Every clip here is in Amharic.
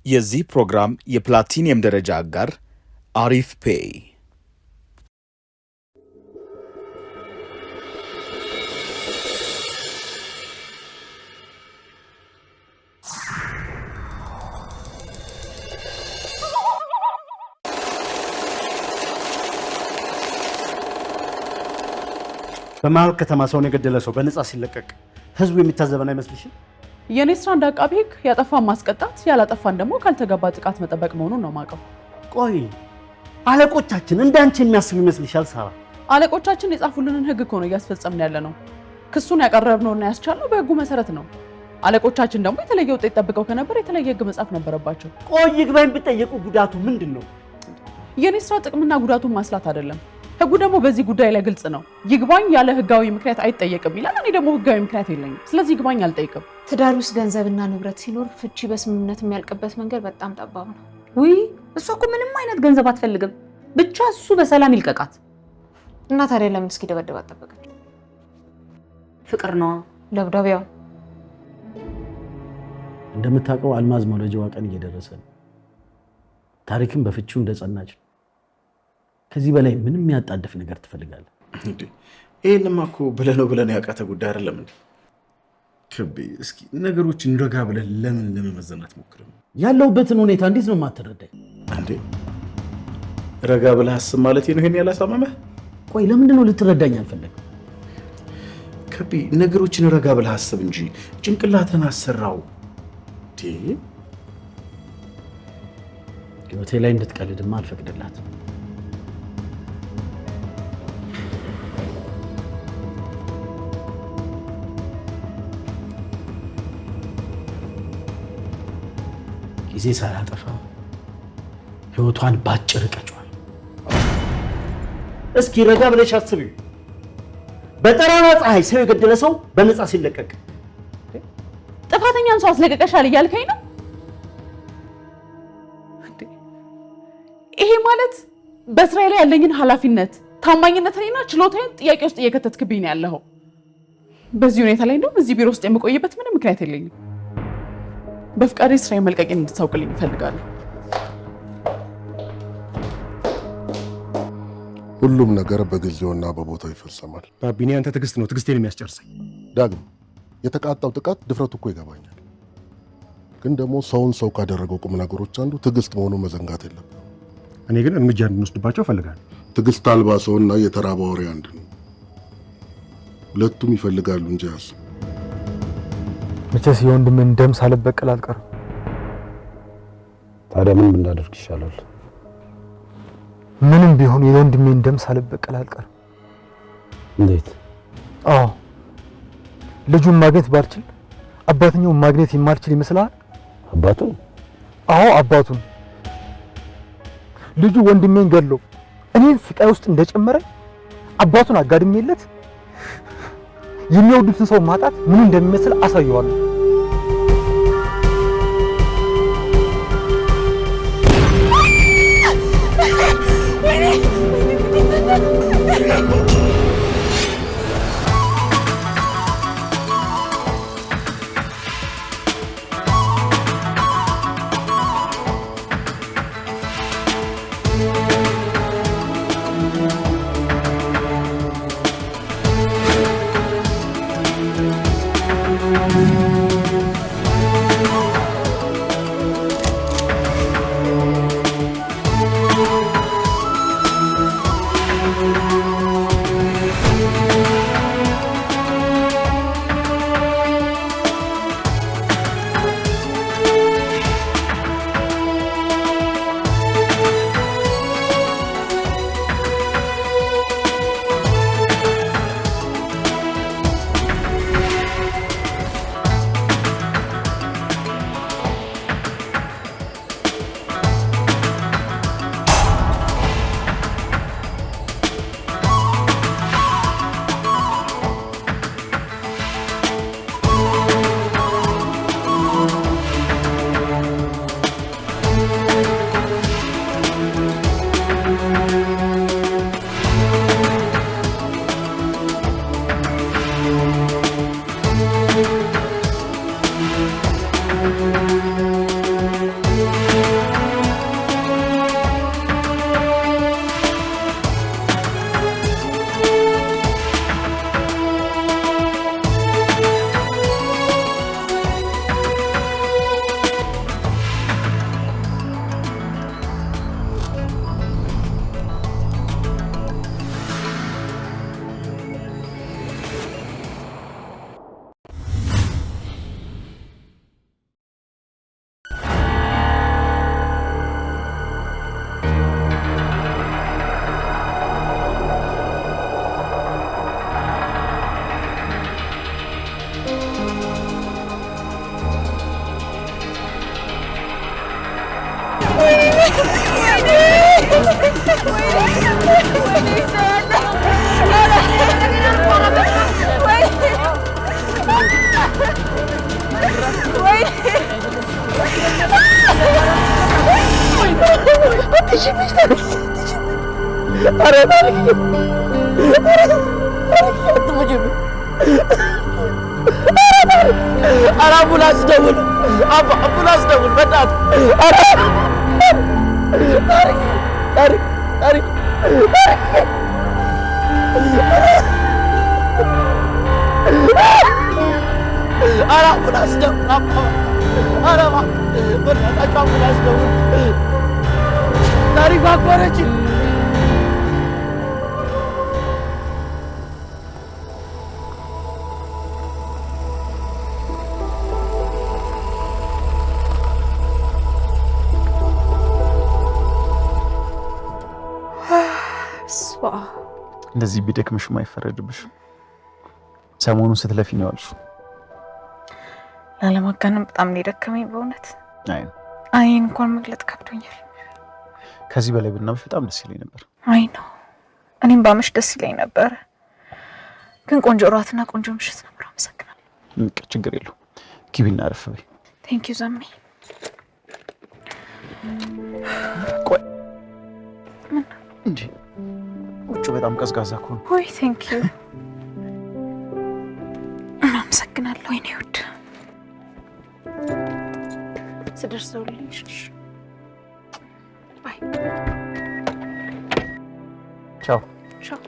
የዚህ ፕሮግራም የፕላቲኒየም ደረጃ አጋር አሪፍ ፔይ። በመሀል ከተማ ሰውን የገደለ ሰው በነፃ ሲለቀቅ ህዝቡ የሚታዘበን አይመስልሽም? የኔ ስራ እንደ አቃቤ ህግ ያጠፋን ማስቀጣት ያላጠፋን ደግሞ ካልተገባ ጥቃት መጠበቅ መሆኑን ነው ማቀው። ቆይ አለቆቻችን እንዳንቺ የሚያስቡ ይመስልሻል ሳራ? አለቆቻችን የጻፉልንን ህግ እኮ ነው እያስፈጸምን ያለ ነው። ክሱን ያቀረብነውና ያስቻልነው በህጉ መሰረት ነው። አለቆቻችን ደግሞ የተለየ ውጤት ጠብቀው ከነበር የተለየ ህግ መጻፍ ነበረባቸው። ቆይ ይግባኝ ብጠየቁ ጉዳቱ ምንድን ነው? የኔ ስራ ጥቅምና ጉዳቱን ማስላት አይደለም። ህጉ ደግሞ በዚህ ጉዳይ ላይ ግልጽ ነው። ይግባኝ ያለ ህጋዊ ምክንያት አይጠየቅም ይላል። እኔ ደግሞ ህጋዊ ምክንያት የለኝም። ስለዚህ ይግባኝ አልጠይቅም። ትዳር ውስጥ ገንዘብና ንብረት ሲኖር ፍቺ በስምምነት የሚያልቅበት መንገድ በጣም ጠባብ ነው። ውይ እሷ እኮ ምንም አይነት ገንዘብ አትፈልግም። ብቻ እሱ በሰላም ይልቀቃት። እና ታዲያ ለምን እስኪ ደበደባት ጠበቀች? ፍቅር ነው ደብዳቤው። እንደምታውቀው አልማዝ መውለጃዋ ቀን እየደረሰ ነው። ታሪክም በፍቺው እንደጸናች ነው። ከዚህ በላይ ምንም የሚያጣድፍ ነገር ትፈልጋለህ እንዴ? ይሄንማ እኮ ብለን ያቃተ ጉዳይ አይደለም እንዴ? ክቤ እስኪ ነገሮችን ረጋ ብለን ለምን ለመመዘናት ሞክረን። ያለውበትን ሁኔታ እንዴት ነው የማትረዳኝ እንዴ? ረጋ ብለህ አስብ ማለት ነው። ይሄን ያላሳመመህ? ቆይ ለምንድን ነው ልትረዳኝ አልፈለግም? ክቤ ነገሮችን ረጋ ብለህ አስብ እንጂ ጭንቅላትን አሰራው። ህይወቴ ላይ እንድትቀልድማ አልፈቅድላትም። ጊዜ ሳላጠፋ ህይወቷን ባጭር ቀጫዋል። እስኪ ረጋ ብለሽ አስቢው። በጠራራ ፀሐይ ሰው የገደለ ሰው በነፃ ሲለቀቅ ጥፋተኛን ሰው አስለቀቀሻል እያልከኝ ነው? ይሄ ማለት በእስራኤል ላይ ያለኝን ኃላፊነት ታማኝነትና ችሎታዬን ጥያቄ ውስጥ እየከተትክብኝ ነው ያለኸው። በዚህ ሁኔታ ላይ እንደውም እዚህ ቢሮ ውስጥ የምቆይበት ምንም ምክንያት የለኝም። በፍቃዴ ስራዬን መልቀቄን እንድታውቅልኝ እፈልጋለሁ። ሁሉም ነገር በጊዜውና በቦታው ይፈጸማል። ባቢኔ አንተ ትዕግስት ነው ትዕግስቴን የሚያስጨርሰኝ። ዳግም የተቃጣው ጥቃት ድፍረቱ እኮ ይገባኛል፣ ግን ደግሞ ሰውን ሰው ካደረገው ቁም ነገሮች አንዱ ትዕግስት መሆኑን መዘንጋት የለብንም። እኔ ግን እርምጃ እንድንወስድባቸው እፈልጋለሁ። ትዕግስት አልባ ሰውና የተራበ አውሬ አንድ ነው። ሁለቱም ይፈልጋሉ እንጂ ያስቡ። መቼስ የወንድሜን ደም ሳልበቀል አልቀርም። ታዲያ ምን ብናደርግ ይሻላል? ምንም ቢሆን የወንድሜን ደም ሳልበቀል አልቀርም። እንዴት? አዎ ልጁን ማግኘት ባልችል አባትኛውን ማግኘት የማልችል ይመስላል? አባቱን? አዎ አባቱን። ልጁ ወንድሜን ገድሎ እኔን ስቃይ ውስጥ እንደጨመረ አባቱን አጋድሜለት የሚወዱትን ሰው ማጣት ምን እንደሚመስል አሳየዋለሁ። አምቡላንስ ደውል፣ አምቡላንስ ደውል በእናትህ። ታሪክ አምቡላንስ ደውል፣ በእናታችሁ አምቡላንስ ደውል። ታሪክ አኮረች። እንደዚህ ቢደክምሽም አይፈረድብሽም። ሰሞኑን ስትለፊ ነው ያልሽው። ላለማጋነን በጣም ነው የደከመኝ በእውነት። አይ እንኳን መግለጥ ከብዶኛል። ከዚህ በላይ ብናምሽ በጣም ደስ ይለኝ ነበር። አይ ነው እኔም ባመሽ ደስ ይለኝ ነበር፣ ግን ቆንጆ እራትና ቆንጆ ምሽት ነበር። አመሰግናለሁ። ችግር የለውም። ግቢና አረፍ በይ። ቴንክ ዩ ዘሜ። ቆይ እንጂ ውጭ በጣም ቀዝቃዛ እኮ ነው። ወይ ቴንክ ዩ። አመሰግናለሁ የኔ ውድ። ስደርስ ደውልልኝ። ባይ። ቻው ቻው።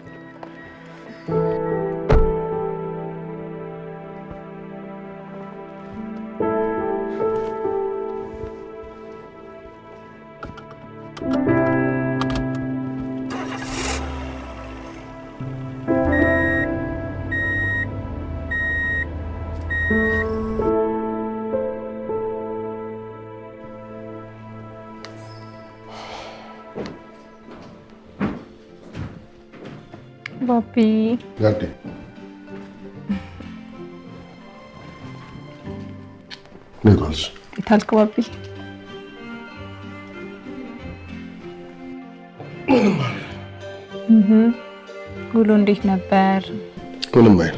ባቢ ጋዴ ነጋሽ ታልክ ባቢ ውሎ እንዴት ነበር? ምንም አይል።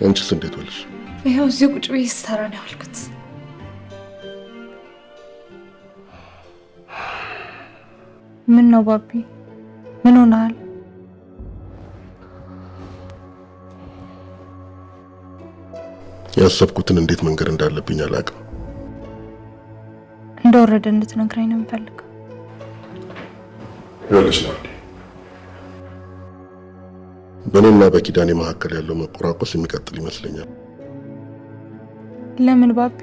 አንቺስ እንዴት ዋልሽ? ይኸው እዚህ ቁጭ ብዬ ስሰራ ነው ያልኩት። ምን ነው ባቢ? ምን ሆነሃል? ያሰብኩትን እንዴት መንገር እንዳለብኝ አላውቅም። እንደወረደ እንድትነግረኝ ነው የምፈልገው። ይኸውልሽ ነው በእኔና በኪዳኔ መካከል ያለው መቆራቆስ የሚቀጥል ይመስለኛል። ለምን ባቢ?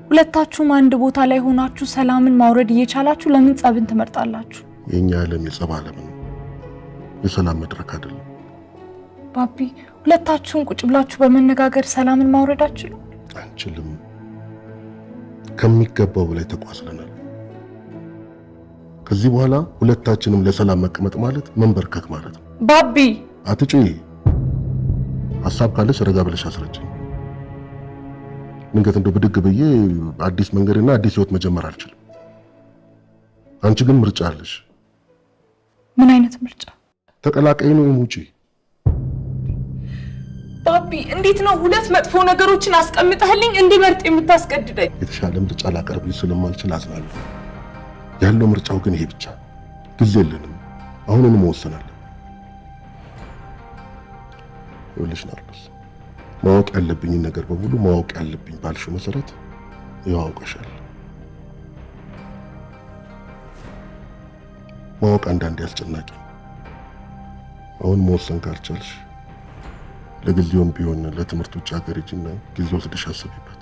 ሁለታችሁም አንድ ቦታ ላይ ሆናችሁ ሰላምን ማውረድ እየቻላችሁ ለምን ጸብን ትመርጣላችሁ? የኛ ዓለም የጸብ ዓለም ነው፣ የሰላም መድረክ አይደለም። ባቢ ሁለታችሁም ቁጭ ብላችሁ በመነጋገር ሰላምን ማውረድ አትችሉም? አንችልም። ከሚገባው በላይ ተቋስለናል። ከዚህ በኋላ ሁለታችንም ለሰላም መቀመጥ ማለት መንበርከክ ማለት ነው። ባቢ አትጩይ። ሐሳብ ካለሽ ረጋ ብለሽ አስረጅኝ። ድንገት እንደው ብድግ ብዬ አዲስ መንገድና አዲስ ህይወት መጀመር አልችልም። አንቺ ግን ምርጫ አለሽ። ምን አይነት ምርጫ? ተቀላቀይ ነው የሙጪ። ባቢ እንዴት ነው ሁለት መጥፎ ነገሮችን አስቀምጠህልኝ እንድመርጥ የምታስገድደኝ? የተሻለ ምርጫ ላቀርብልሽ ስለማልችል አዝናለሁ። ያለው ምርጫው ግን ይሄ ብቻ። ጊዜ የለንም። አሁኑን መወሰን አለብን። ይኸውልሽ ናርዶስ፣ ማወቅ ያለብኝን ነገር በሙሉ ማወቅ ያለብኝ ባልሽው መሰረት ይኸው አውቀሻል። ማወቅ አንዳንዴ አስጨናቂ ነው። አሁን መወሰን ካልቻልሽ ለጊዜውም ቢሆን ለትምህርት ውጭ ሀገር ሂጂና ጊዜ ወስደሽ አስቢበት።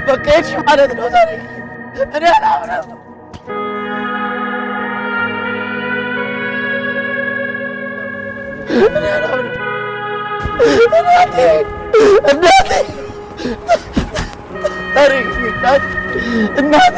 በቃ እሺ ማለት ነው ዛሬ እኔ አላምንም። እናቴ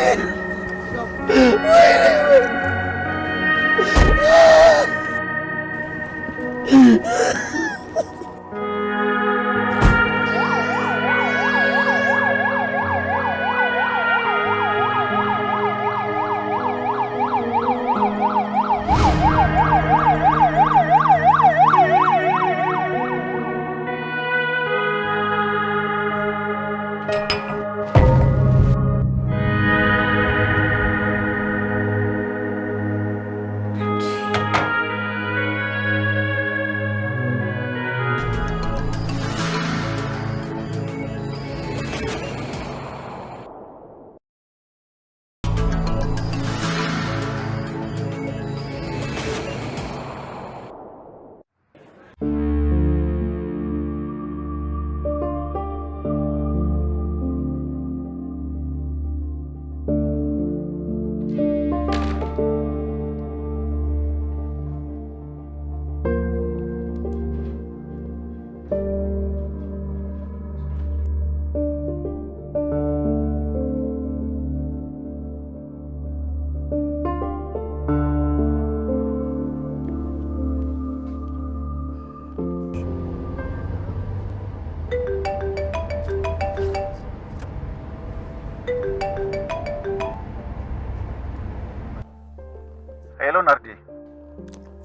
ሄሎ ናርዲ።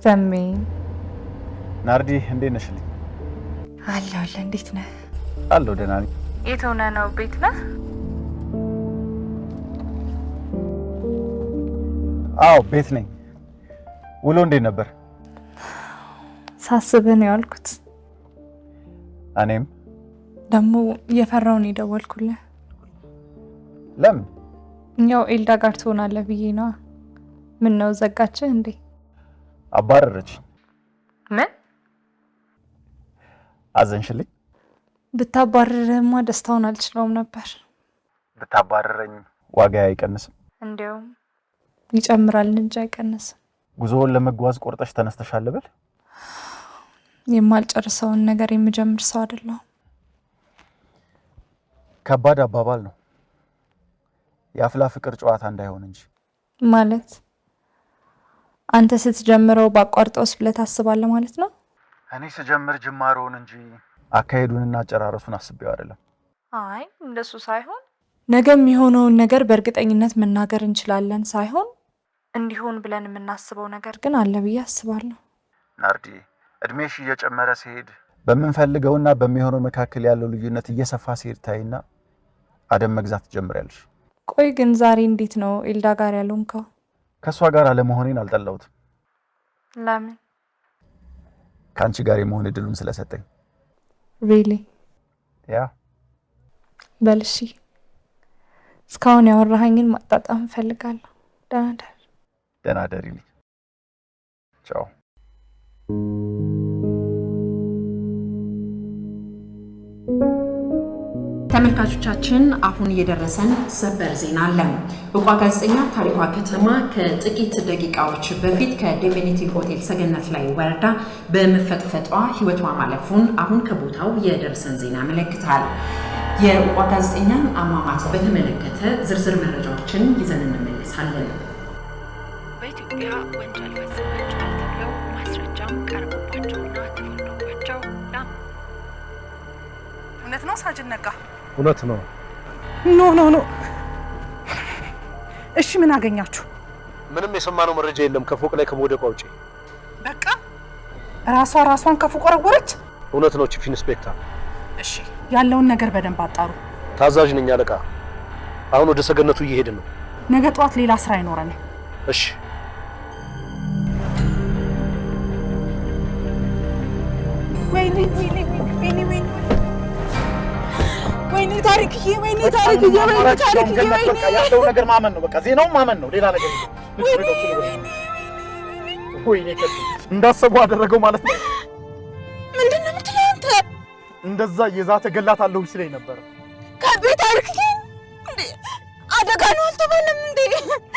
ዘሜ ናርዲ እንዴት ነሽልኝ? አለሁልህ። እንዴት ነህ? አለሁ ደህና ነኝ። የት ሆነህ ነው? ቤት ነህ? አዎ ቤት ነኝ። ውሎ እንዴት ነበር? ሳስብህ ነው ያልኩት። እኔም ደግሞ እየፈራሁ ነው የደወልኩልህ። ለምን? ያው ኤልዳ ጋር ትሆናለህ ብዬ ነዋ። ምን ነው ዘጋችህ እንዴ? አባረረች። ምን? አዘንሽልኝ? ብታባረረህማ ደስታውን አልችለውም ነበር። ብታባረረኝ ዋጋ አይቀንስም? እንዲያውም ይጨምራል እንጂ አይቀንስም። ጉዞውን ለመጓዝ ቆርጠሽ ተነስተሻል ብል? የማልጨርሰውን ነገር የምጀምር ሰው አይደለሁም። ከባድ አባባል ነው። የአፍላ ፍቅር ጨዋታ እንዳይሆን እንጂ። ማለት አንተ ስትጀምረው ባቋርጠውስ ብለህ ታስባለህ ማለት ነው? እኔ ስጀምር ጅማሮውን እንጂ አካሄዱንና አጨራረሱን አስቤው አይደለም። አይ እንደሱ ሳይሆን ነገ የሚሆነውን ነገር በእርግጠኝነት መናገር እንችላለን ሳይሆን እንዲሆን ብለን የምናስበው ነገር ግን አለ ብዬ አስባለሁ። ናርዲ፣ እድሜሽ እየጨመረ ሲሄድ በምንፈልገውና በሚሆነው መካከል ያለው ልዩነት እየሰፋ ሲሄድ ታይና አደም መግዛት ትጀምሪያለሽ። ቆይ ግን ዛሬ እንዴት ነው ኤልዳ ጋር ያሉንከው? ከሷ ጋር አለመሆኔን አልጠላሁትም። ለምን? ከአንቺ ጋር የመሆን እድሉን ስለሰጠኝ። ሪሊ? ያ በልሺ። እስካሁን ያወራኸኝን ማጣጣም እፈልጋለሁ። ደህና ደር። ደህና ደሪልኝ። ቻው። ተመልካቾቻችን አሁን እየደረሰን ሰበር ዜና አለ። እውቋ ጋዜጠኛ ታሪኳ ከተማ ከጥቂት ደቂቃዎች በፊት ከዴፊኒቲቭ ሆቴል ሰገነት ላይ ወርዳ በመፈጥፈጧ ህይወቷ ማለፉን አሁን ከቦታው የደረሰን ዜና ያመለክታል። የእውቋ ጋዜጠኛን አሟሟት በተመለከተ ዝርዝር መረጃዎችን ይዘን እንመለሳለን። በኢትዮጵያ ወንጀል ፈጽመዋል ተብለው ማስረጃም ቀርቦባቸውና ተፈርዶባቸው እውነት ነው ሳጅን ነጋ? እውነት ነው። ኖ እሺ ምን አገኛችሁ? ምንም የሰማነው መረጃ የለም ከፎቅ ላይ ከመውደቋ ውጪ። በቃ ራሷን ከፎቅ ወረወረች? እውነት ነው ቺፍ ኢንስፔክተር። እሺ ያለውን ነገር በደንብ አጣሩ። ታዛዥ ነኝ አለቃ። አሁን ወደ ሰገነቱ እየሄድን ነው። ነገ ጠዋት ሌላ ስራ ይኖረናል። እሺ ወይኔ ታሪክዬ፣ ወይኔ ታሪክዬ፣ ወይኔ ታሪክዬ፣ በቃ ያለው ነገር ማመን ነው። በቃ ዜናው ማመን ነው፣ ሌላ ነገር ወይኔ እንዳሰቡ አደረገው ማለት ነው። ምንድን ነው የምትለው አንተ? እንደዛ የዛተ ገላታለሁ ሲለኝ ነበር። ከቤት ታሪክዬ ነው አልተባለም እንዴ?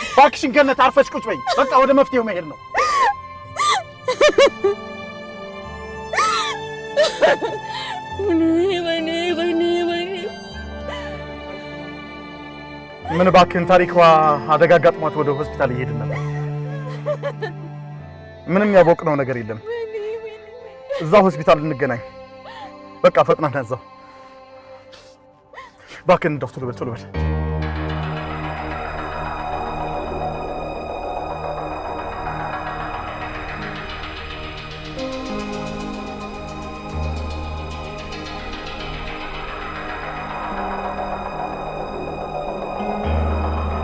እባክሽን ገነት አርፈሽ ቁጭ በይ። በቃ ወደ መፍትሄው መሄድ ነው። ምን እባክህን፣ ታሪኳ አደጋ አጋጥሟት ወደ ሆስፒታል እየሄድን ነበር። ምንም ያወቅነው ነገር የለም። እዛው ሆስፒታል እንገናኝ። በቃ ፈጥናና እዛው። እባክህን እንደው ቶሎ በል ቶሎ በል።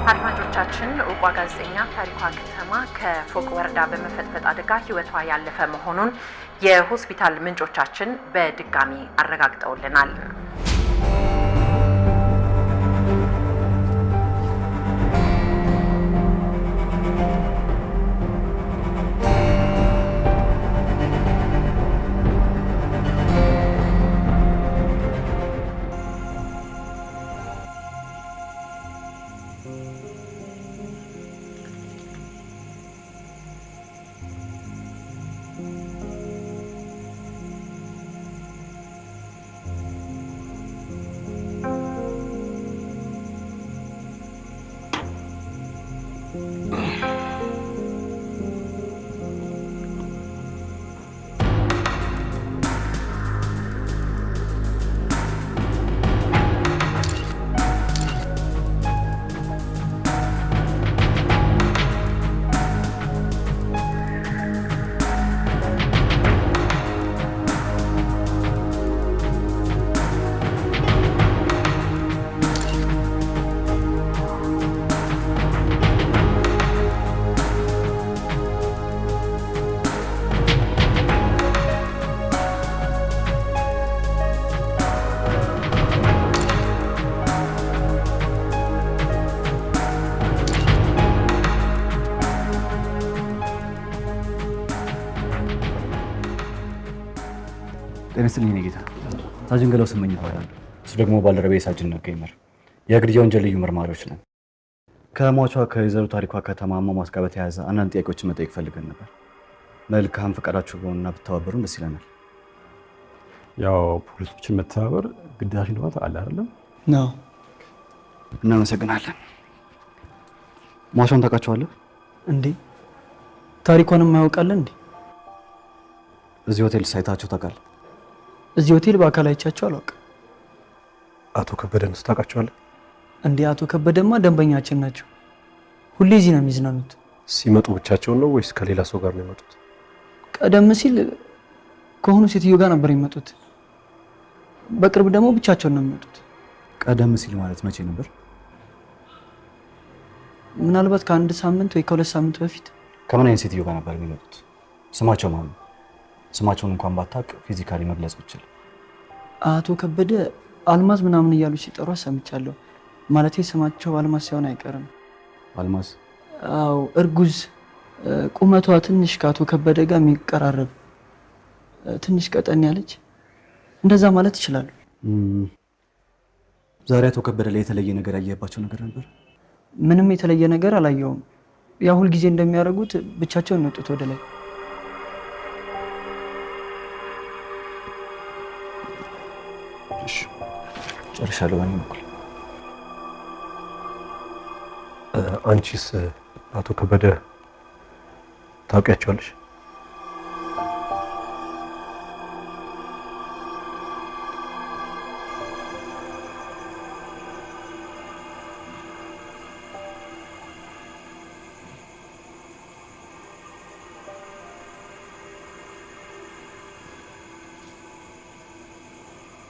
አድማጮቻችን እውቋ ጋዜጠኛ ታሪኳ ከተማ ከፎቅ ወርዳ በመፈጥፈጥ አደጋ ሕይወቷ ያለፈ መሆኑን የሆስፒታል ምንጮቻችን በድጋሚ አረጋግጠውልናል። ጤና ይስጥልኝ የኔ ጌታ። ሳጅን ገላው ስመኝ ይባላል። እሱ ደግሞ ባልደረቤ ሳጅን ነጋይመር የግድያ ወንጀል ልዩ መርማሪዎች ነን። ከሟቿ ከወይዘሮ ታሪኳ ከተማ አሟሟት ጋር በተያያዘ አንዳንድ ጥያቄዎችን መጠየቅ ፈልገን ነበር። መልካም ፈቃዳችሁ ቢሆንና ብተባበሩን ደስ ይለናል። ያው ፖሊሶችን መተባበር ግዳጅ ነው አለ አይደለም? ነው። እናመሰግናለን። ሟቿን ታውቃቸዋለህ እንዴ? ታሪኳንም ማያውቃለን እንዴ? እዚህ ሆቴል ሳይታቸው ታውቃለህ? እዚህ ሆቴል በአካል አይቻቸው አላውቅም። አቶ ከበደንስ ታውቃቸዋለህ እንዴ? አቶ ከበደማ ደንበኛችን ናቸው። ሁሌ እዚህ ነው የሚዝናኑት። ሲመጡ ብቻቸውን ነው ወይስ ከሌላ ሰው ጋር ነው የመጡት? ቀደም ሲል ከሆኑ ሴትዮ ጋር ነበር የሚመጡት። በቅርብ ደግሞ ብቻቸውን ነው የሚመጡት። ቀደም ሲል ማለት መቼ ነበር? ምናልባት ከአንድ ሳምንት ወይ ከሁለት ሳምንት በፊት። ከምን አይነት ሴትዮ ጋር ነበር የሚመጡት? ስማቸው ማን ነው? ስማቸውን እንኳን ባታውቅ ፊዚካሊ መግለጽ ብችል። አቶ ከበደ አልማዝ ምናምን እያሉ ሲጠሩ ሰምቻለሁ። ማለቴ ስማቸው አልማዝ ሳይሆን አይቀርም። አልማዝ? አዎ፣ እርጉዝ፣ ቁመቷ ትንሽ ከአቶ ከበደ ጋር የሚቀራረብ ትንሽ ቀጠን ያለች እንደዛ ማለት ይችላሉ። ዛሬ አቶ ከበደ ላይ የተለየ ነገር ያየባቸው ነገር ነበር? ምንም የተለየ ነገር አላየውም። ያ ሁልጊዜ እንደሚያደርጉት ብቻቸውን የሚወጡት ወደ ላይ። እሺ፣ ጨርሻለሁ በእኔ በኩል። አንቺስ አቶ ከበደ ታውቂያቸዋለሽ?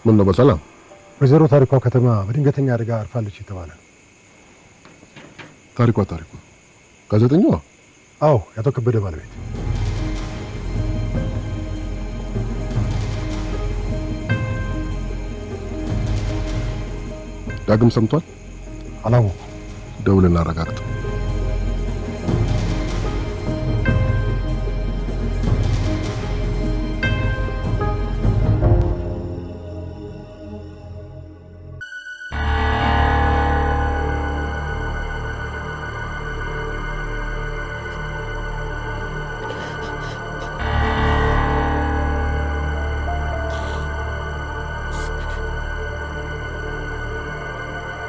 ምን ነው በሰላም? ወይዘሮ ታሪኳ ከተማ በድንገተኛ አደጋ አርፋለች የተባለ ነው። ታሪኳ ጋዜጠኛዋ? አዎ፣ የአቶ ከበደ ባለቤት። ዳግም ሰምቷል? አላወኩም። ደውልና አረጋግጠው።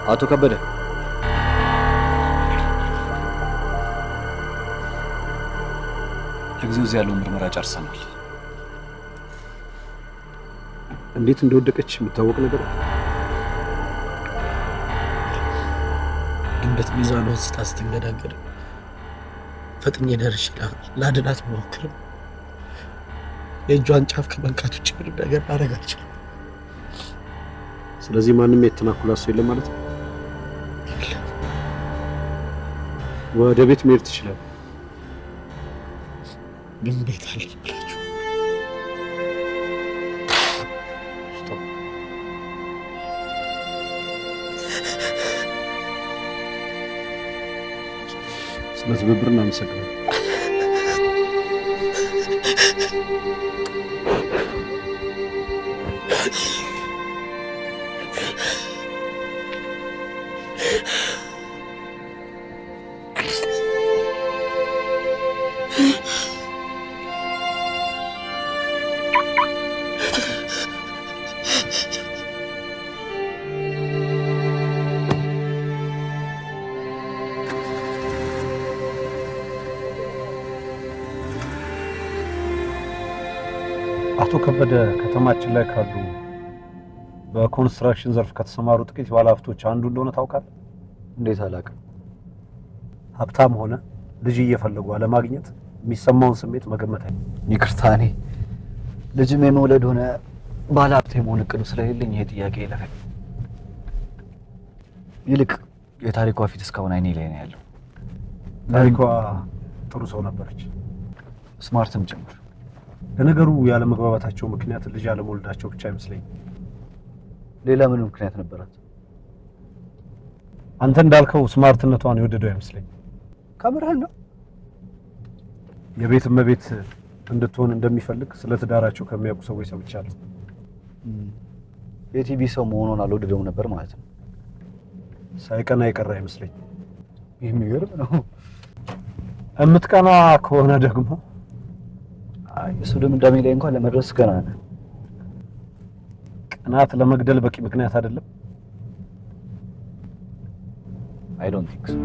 አቶ ከበደ ለጊዜው እዚህ ያለውን ምርመራ ጨርሰናል። እንዴት እንደወደቀች የሚታወቅ ነገር ድንገት ሚዛኗን ስታ ስትንገዳገድ ፈጥኜ ደርሼ ላድናት ብሞክርም የእጇን ጫፍ ከመንካት ውጭ ምንም ነገር ማድረግ አልችልም። ስለዚህ ማንም የተናኩላት ሰው የለም ማለት ነው። ወደ ቤት መሄድ ትችላለህ። ግን ቤት አለ ብላችሁ ስለ ትብብር እናመሰግናለን። አቶ ከበደ ከተማችን ላይ ካሉ በኮንስትራክሽን ዘርፍ ከተሰማሩ ጥቂት ባለሀብቶች አንዱ እንደሆነ ታውቃለህ? እንዴት አላውቅም? ሀብታም ሆነ ልጅ እየፈለጉ አለማግኘት የሚሰማውን ስሜት መገመት አይደለም። ይቅርታ፣ እኔ ልጅም የመውለድ ሆነ ባለሀብት የመሆን እቅዱ ስለሌለኝ ይሄ ጥያቄ ይለፈኝ። ይልቅ የታሪኳ ፊት እስካሁን አይኔ ላይ ነው ያለው። ታሪኳ ጥሩ ሰው ነበረች፣ ስማርትም ጭምር። ለነገሩ ያለ መግባባታቸው ምክንያት ልጅ አለመውለዳቸው ብቻ አይመስለኝም። ሌላ ምን ምክንያት ነበራት? አንተ እንዳልከው ስማርትነቷን የወደደው አይመስለኝም። ከምርህን ነው? የቤት እመቤት እንድትሆን እንደሚፈልግ ስለ ትዳራቸው ከሚያውቁ ሰዎች ሰምቻለሁ። የቲቪ ሰው መሆኗን አልወደደውም ነበር ማለት ነው። ሳይቀና የቀረ አይመስለኝም። የሚገርም ነው። እምትቀና ከሆነ ደግሞ እሱ ድምዳሜ ላይ እንኳን ለመድረስ ገና ነው። ቅናት ለመግደል በቂ ምክንያት አይደለም። I don't think so.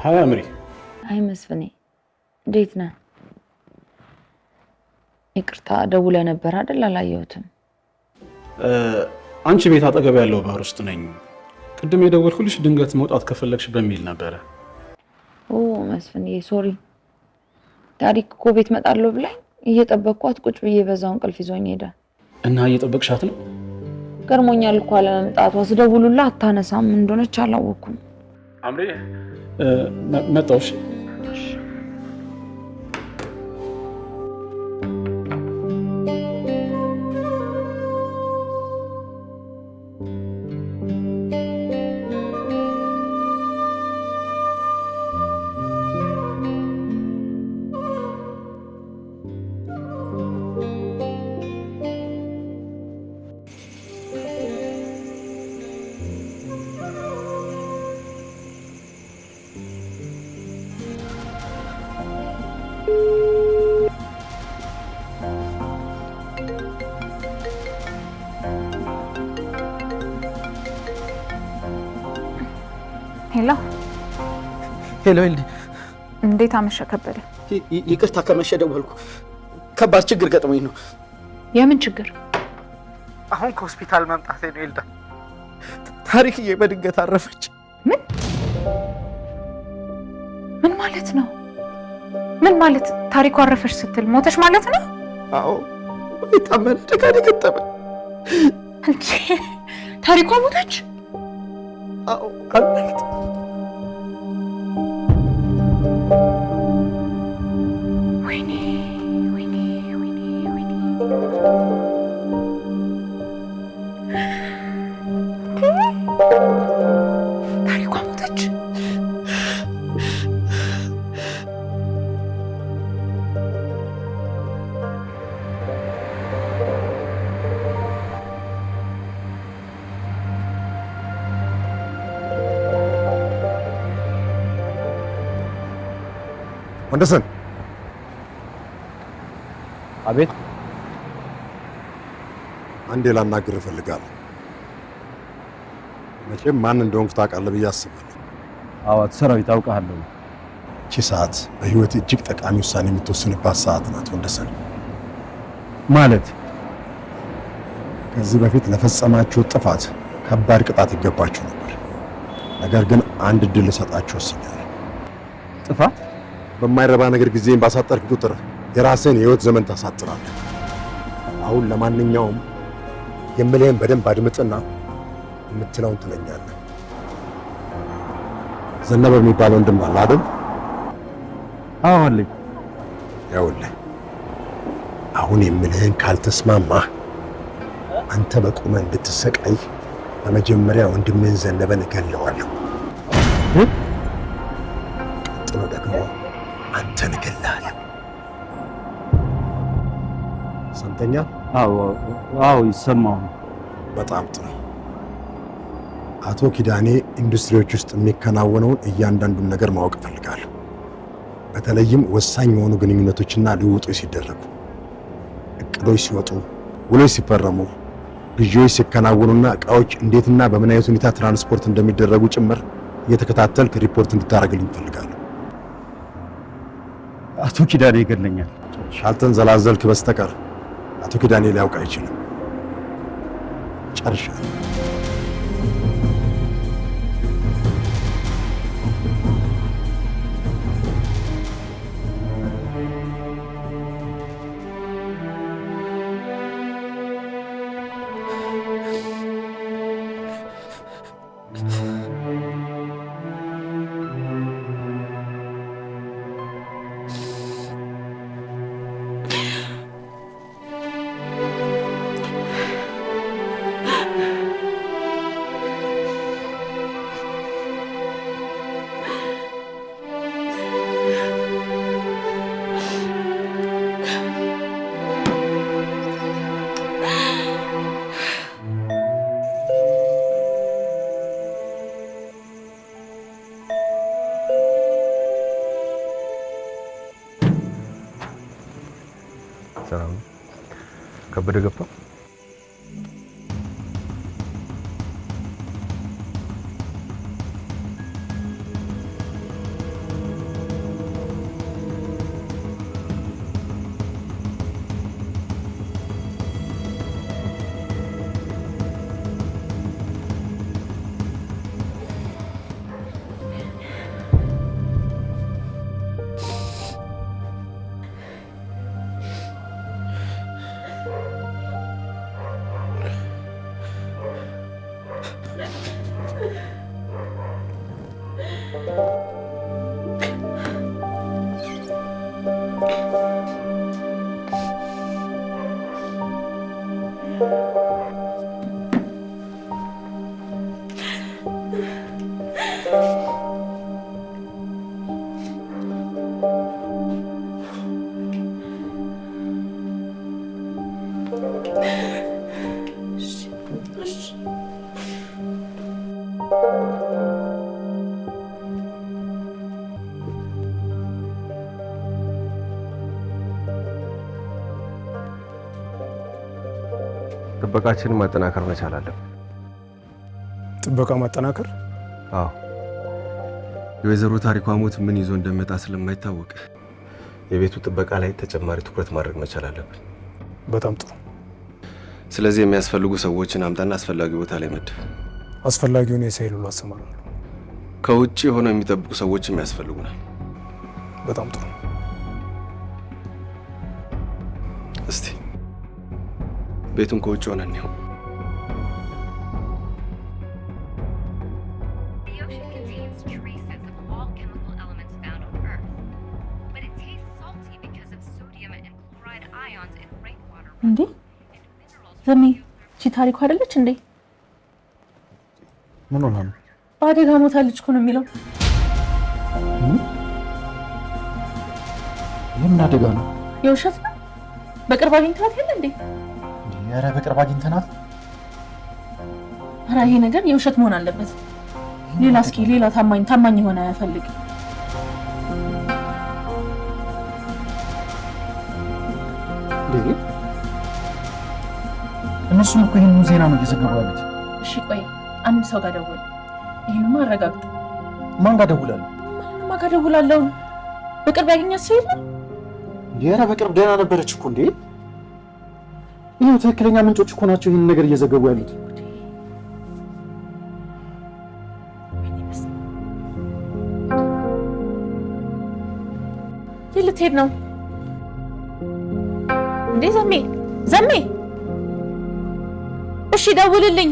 ሀይ አምሪ። አይ መስፍኔ፣ እንዴት ነህ? ይቅርታ ደውለህ ነበር አይደል? አላየሁትም። አንቺ ቤት አጠገብ ያለው ባህር ውስጥ ነኝ። ቅድም የደወልኩልሽ ድንገት መውጣት ከፈለግሽ በሚል ነበረ። ኦ መስፍኔ ሶሪ። ታሪክ እኮ ቤት መጣለሁ ብላኝ እየጠበቅኳት ቁጭ ብዬ በዛው እንቅልፍ ይዞኝ ሄደ። እና እየጠበቅሻት ነው? ገርሞኛል እኮ አለመምጣቷ። ስደውሉላት አታነሳም። ምን እንደሆነች አላወኩም። አምሪ መጣሁ። እሺ ሄሎ ሄሎ፣ እንዴት አመሸ ከበደ? ይቅርታ ከመሸ ደወልኩ። ከባድ ችግር ገጥሞኝ ነው። የምን ችግር? አሁን ከሆስፒታል መምጣቴ ነው ኤልዳ። ታሪክዬ በድንገት አረፈች። ምን ማለት ነው? ምን ማለት? ታሪኩ አረፈች ስትል ሞተች ማለት ነው? አዎ የታመነ አደጋ ነው የገጠመኝ። እንዴ ታሪኳ ሞተች? አዎ አልሞተች። ወይኔ ወይኔ ወይኔ ወይኔ ታሪኳ ሞተች። ወንደሰን። አቤት። አንዴ ላናግር እፈልጋለሁ። መቼም ማን እንደሆንኩ ታውቃለህ ብዬ አስባለሁ። አዎ ሰራዊት አውቃለሁ። እቺ ሰዓት በህይወት እጅግ ጠቃሚ ውሳኔ የምትወስንባት ሰዓት ናት ወንደሰን። ማለት ከዚህ በፊት ለፈጸማችሁ ጥፋት ከባድ ቅጣት ይገባችሁ ነበር። ነገር ግን አንድ እድል ልሰጣችሁ ወስኛለሁ። ጥፋት? በማይረባ ነገር ጊዜን ባሳጠርክ ቁጥር የራስህን የህይወት ዘመን ታሳጥራለህ። አሁን ለማንኛውም የምልህን በደንብ አድምጥና የምትለውን ትለኛለህ። ዘነበ የሚባል ወንድም አለ አይደል? አዎ አለኝ። ያውልህ አሁን የምልህን ካልተስማማህ አንተ በቁመህ እንድትሰቃይ በመጀመሪያ ወንድምህን ዘነበን እገለዋለሁ። ቀጥሎ ደግሞ አንተን እገላለሁ። ሰምተኛል? አዎ ይሰማው። በጣም ጥሩ። አቶ ኪዳኔ ኢንዱስትሪዎች ውስጥ የሚከናወነውን እያንዳንዱን ነገር ማወቅ እፈልጋለሁ። በተለይም ወሳኝ የሆኑ ግንኙነቶችና ልውውጦች ሲደረጉ፣ እቅዶች ሲወጡ፣ ውሎች ሲፈረሙ፣ ግዢዎች ሲከናወኑና እቃዎች እንዴትና በምን አይነት ሁኔታ ትራንስፖርት እንደሚደረጉ ጭምር እየተከታተልክ ሪፖርት እንድታደርግልኝ እፈልጋለሁ። አቶ ኪዳኔ ይገለኛል። ካልተንዘላዘልክ በስተቀር አቶ ኪዳኔ ሊያውቅ አይችልም። ጨርሻለሁ። ሰላም ከበደ ገብቷል? ጥበቃችንን ማጠናከር መቻል አለብን። ጥበቃ ማጠናከር? አዎ፣ የወይዘሮ ታሪኳ ሞት ምን ይዞ እንደመጣ ስለማይታወቅ የቤቱ ጥበቃ ላይ ተጨማሪ ትኩረት ማድረግ መቻል አለብን። በጣም ጥሩ። ስለዚህ የሚያስፈልጉ ሰዎችን አምጣና አስፈላጊ ቦታ ላይ መድብ። አስፈላጊውን የሰይል ሁሉ አሰማራለሁ። ከውጭ ሆነው የሚጠብቁ ሰዎችም ያስፈልጉናል። በጣም ጥሩ። እስቲ ቤቱን ከውጭ ሆነን ነው እንዴ ዘሜ እቺ ታሪኩ አይደለች እንዴ? ምን ሆነ ነው? በአደጋ ሞታለች እኮ ነው የሚለው። የምን አደጋ ነው? የውሸት ነው? በቅርብ አግኝተናት የለ እንዴ? ኧረ በቅርብ አግኝተናት። ኧረ ይሄ ነገር የውሸት መሆን አለበት። ሌላ እስኪ ሌላ ታማኝ የሆነ ፈልግ። እነሱም እኮ ይሄንን ዜና ነው እየዘገቡ ያሉት። እሺ ቆይ አንድ ሰው ጋር ደውል። ይሄንማ አረጋግጥ። ማን ጋር ደውላለሁ? ማን ጋር ደውላለሁ? በቅርብ ያገኛት ሰው የለም? ኧረ በቅርብ ደህና ነበረች እኮ እንዴ። ይሄው ትክክለኛ ምንጮች እኮ ናቸው ይሄንን ነገር እየዘገቡ ያሉት። የት ልትሄድ ነው እንዴ? ዘሜ እሺ ደውልልኝ።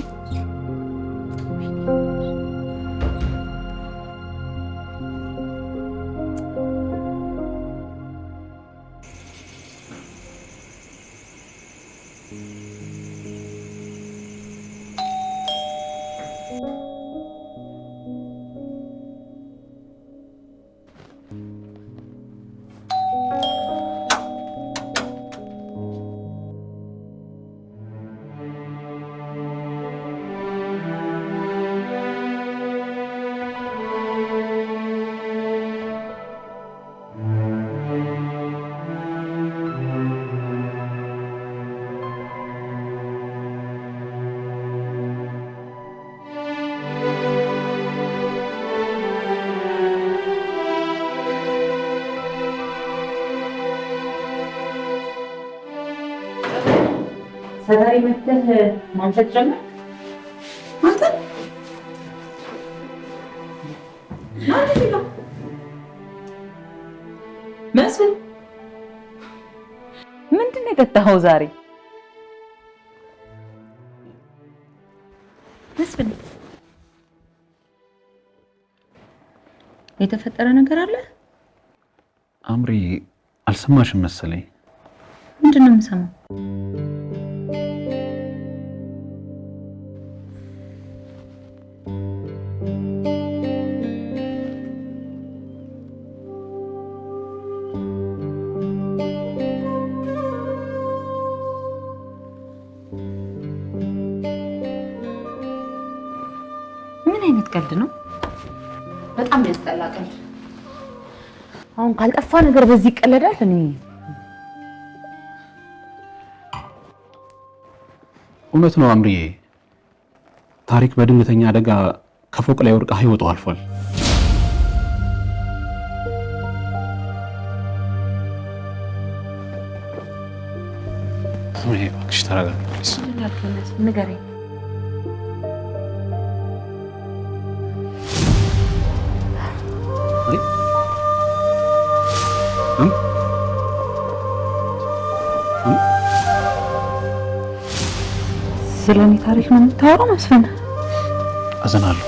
ሰፈሬ መጥተህ ማምሸት ጀመርክ? አንተ መስፍን ምንድን ነው የጠጣኸው ዛሬ? መስፍን የተፈጠረ ነገር አለ? አምሪ አልሰማሽም መሰለኝ። ምንድን ነው የምሰማው? ምን አይነት ቀልድ ነው? በጣም ያስጠላ ቀልድ። አሁን ካልጠፋ ነገር በዚህ ይቀለዳል። እኔ እውነት ነው አምሪዬ፣ ታሪክ በድንገተኛ አደጋ ከፎቅ ላይ ወድቃ ህይወቷ አልፏል። እባክሽ ተረጋጊ። ንገረኝ። ስለኔ ታሪክ ነው የምታወራው መስፍን? አዘናለሁ።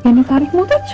የኔ ታሪክ ሞተች?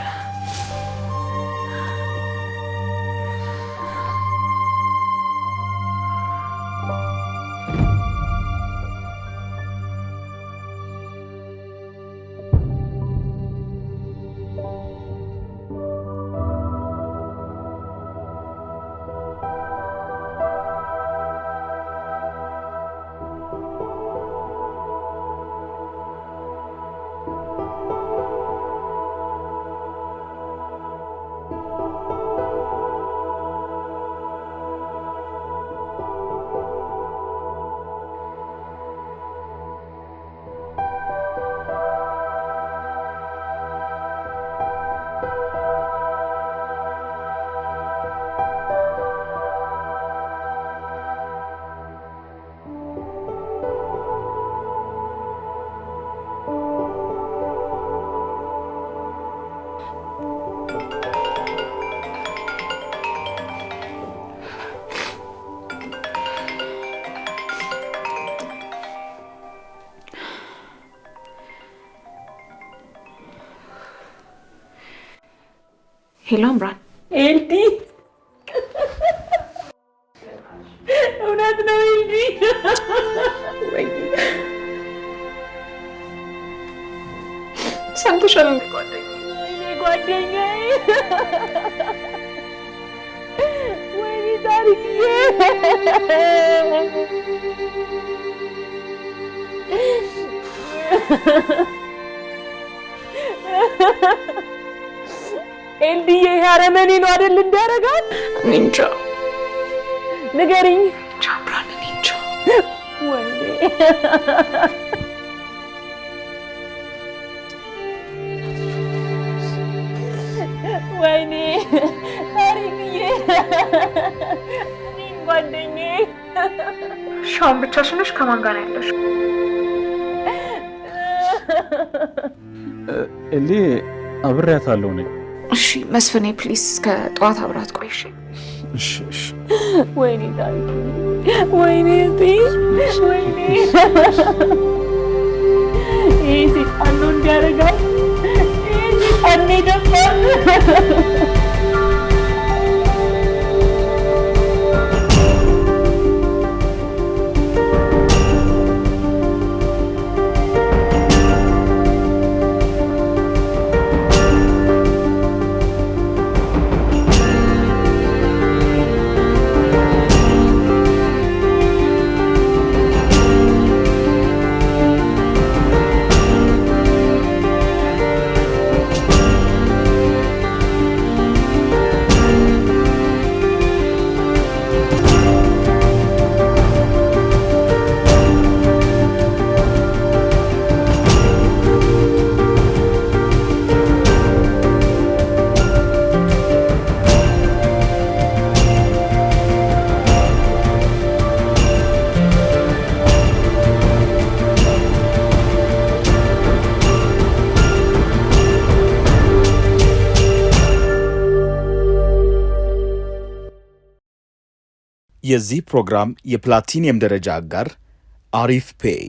ሄሎ አምራን። ኤልዲ እውነት ነው ኤልዲ። ወይ ሰምተሻል? ጓደኛዬ ወይኔ ታሪክዬ ኤልዲዬ አረመኔ ነው አይደል እንዲያረጋት? እንጃ ንገሪኝ። ቻምራን እንጃ። ወይኔ ወይኔ ታሪክዬ እኔን ጓደኛዬ። ሻውን ብቻሽን ነሽ? ከማን ጋር ነው ያለሽ? ኤሊ አብሬያታለሁ ነኝ። እሺ መስፍኔ ፕሊዝ እስከ ጠዋት አብራት ቆይ። እሺ እሺ። ወይኔ ታሪክዬ ወይኔ ወይኔ ይሄ ሴጣን ነው እንዲያረጋት። እኔ ደግሞ የዚህ ፕሮግራም የፕላቲኒየም ደረጃ አጋር አሪፍ ፔይ